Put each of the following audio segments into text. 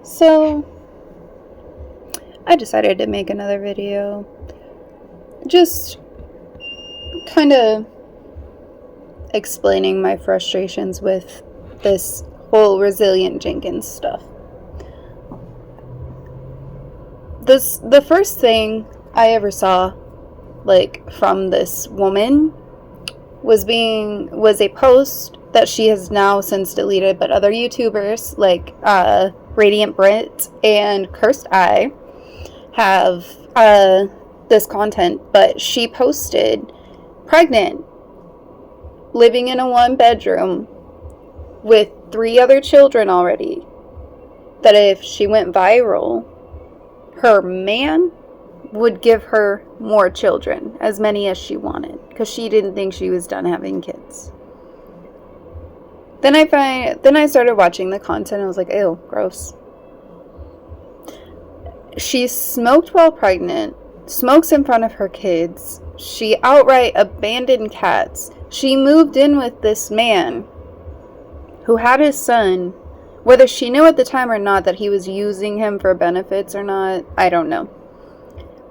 So, I decided to make another video. Just kind of explaining my frustrations with this whole Resilient Jenkins stuff. The first thing I ever saw, from this woman was a post that she has now since deleted, but other YouTubers like Radiant Brit and Cursed Eye have this content, but she posted pregnant, living in a 1-bedroom with 3 other children already, that if she went viral, her man would give her more children, as many as she wanted, because she didn't think she was done having kids. Then I started watching the content and I was like, ew, gross. She smoked while pregnant, smokes in front of her kids. She outright abandoned cats. She moved in with this man who had his son. Whether she knew at the time or not that he was using him for benefits or not, I don't know.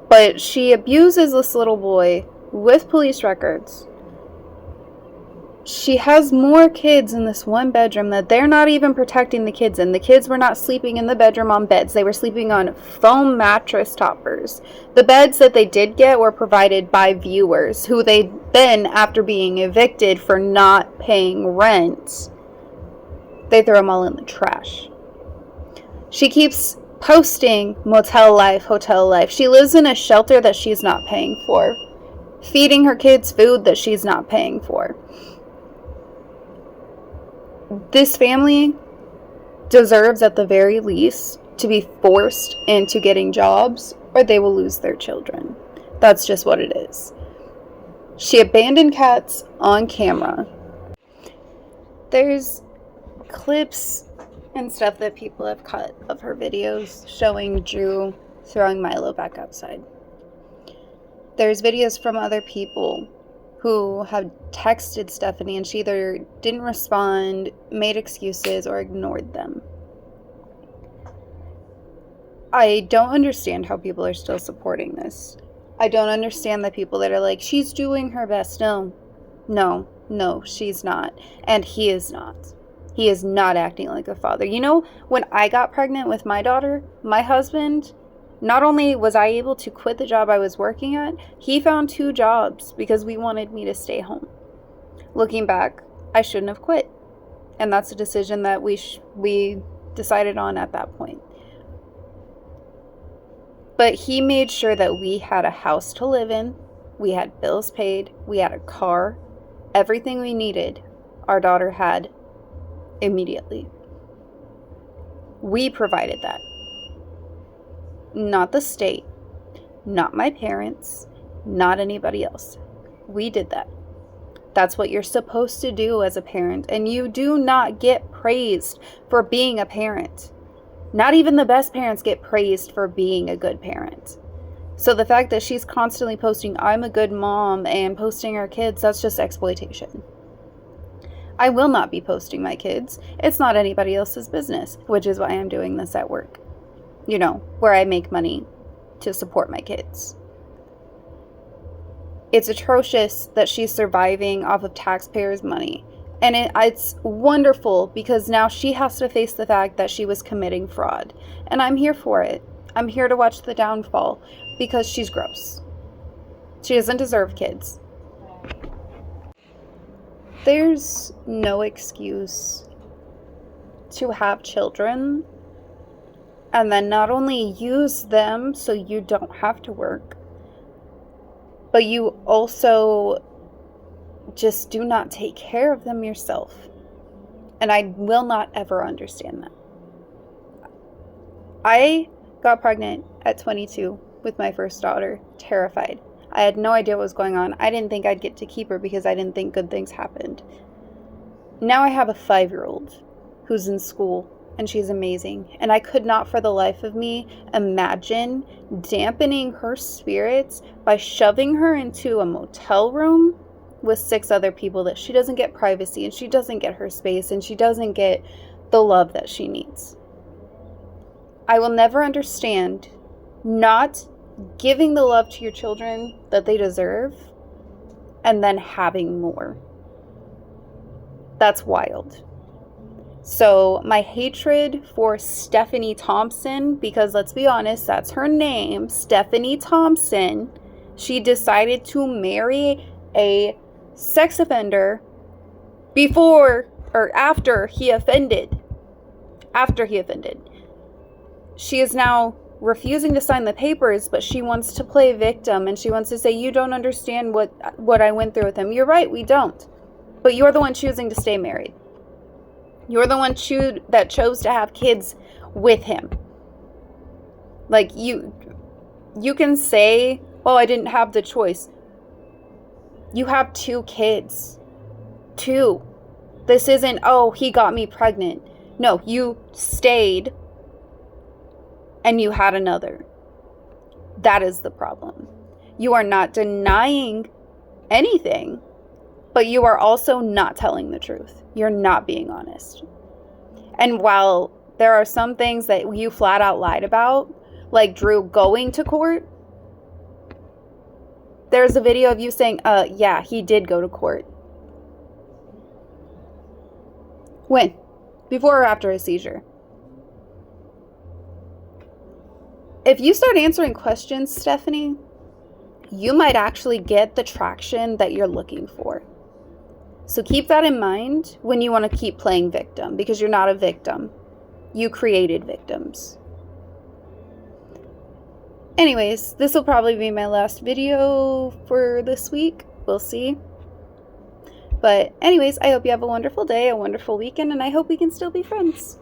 But she abuses this little boy with police records. She has more kids in this 1 bedroom that they're not even protecting the kids in. The kids were not sleeping in the bedroom on beds. They were sleeping on foam mattress toppers. The beds that they did get were provided by viewers, who they then, after being evicted for not paying rent, they throw them all in the trash. She keeps posting motel life, hotel life. She lives in a shelter that she's not paying for, feeding her kids food that she's not paying for. This family deserves, at the very least, to be forced into getting jobs, or they will lose their children. That's just what it is. She abandoned cats on camera. There's clips and stuff that people have cut of her videos showing Drew throwing Milo back outside. There's videos from other people who have texted Stephanie and she either didn't respond, made excuses, or ignored them. I don't understand how people are still supporting this. I don't understand the people that are like, she's doing her best. No, she's not. And he is not. He is not acting like a father. You know, when I got pregnant with my daughter, my husband, not only was I able to quit the job I was working at, he found 2 jobs because we wanted me to stay home. Looking back, I shouldn't have quit. And that's a decision that we decided on at that point. But he made sure that we had a house to live in, we had bills paid, we had a car, everything we needed, our daughter had immediately. We provided that. Not the state, not my parents, not anybody else. We did that. That's what you're supposed to do as a parent, and you do not get praised for being a parent. Not even the best parents get praised for being a good parent. So the fact that she's constantly posting, I'm a good mom, and posting her kids, that's just exploitation. I will not be posting my kids. It's not anybody else's business, which is why I'm doing this at work. You know, where I make money to support my kids. It's atrocious that she's surviving off of taxpayers' money. And it's wonderful because now she has to face the fact that she was committing fraud. And I'm here for it. I'm here to watch the downfall because she's gross. She doesn't deserve kids. There's no excuse to have children and then not only use them so you don't have to work, but you also just do not take care of them yourself. And I will not ever understand that. I got pregnant at 22 with my first daughter, terrified. I had no idea what was going on. I didn't think I'd get to keep her because I didn't think good things happened. Now I have a 5-year-old who's in school, and she's amazing. And I could not for the life of me imagine dampening her spirits by shoving her into a motel room with 6 other people that she doesn't get privacy, and she doesn't get her space, and she doesn't get the love that she needs. I will never understand not giving the love to your children that they deserve and then having more. That's wild. So my hatred for Stephanie Thompson, because let's be honest, that's her name, Stephanie Thompson, she decided to marry a sex offender before or after he offended. After he offended. She is now refusing to sign the papers, but she wants to play victim, and she wants to say, you don't understand what I went through with him. You're right, we don't. But you're the one choosing to stay married. You're the one that chose to have kids with him. Like, you can say, oh, I didn't have the choice. You have 2 kids. 2. This isn't, oh, he got me pregnant. No, you stayed and you had another. That is the problem. You are not denying anything, but you are also not telling the truth. You're not being honest. And while there are some things that you flat out lied about, like Drew going to court, there's a video of you saying, yeah, he did go to court. When? Before or after his seizure? If you start answering questions, Stephanie, you might actually get the traction that you're looking for. So keep that in mind when you want to keep playing victim, because you're not a victim. You created victims. Anyways, this will probably be my last video for this week. We'll see. But anyways, I hope you have a wonderful day, a wonderful weekend, and I hope we can still be friends.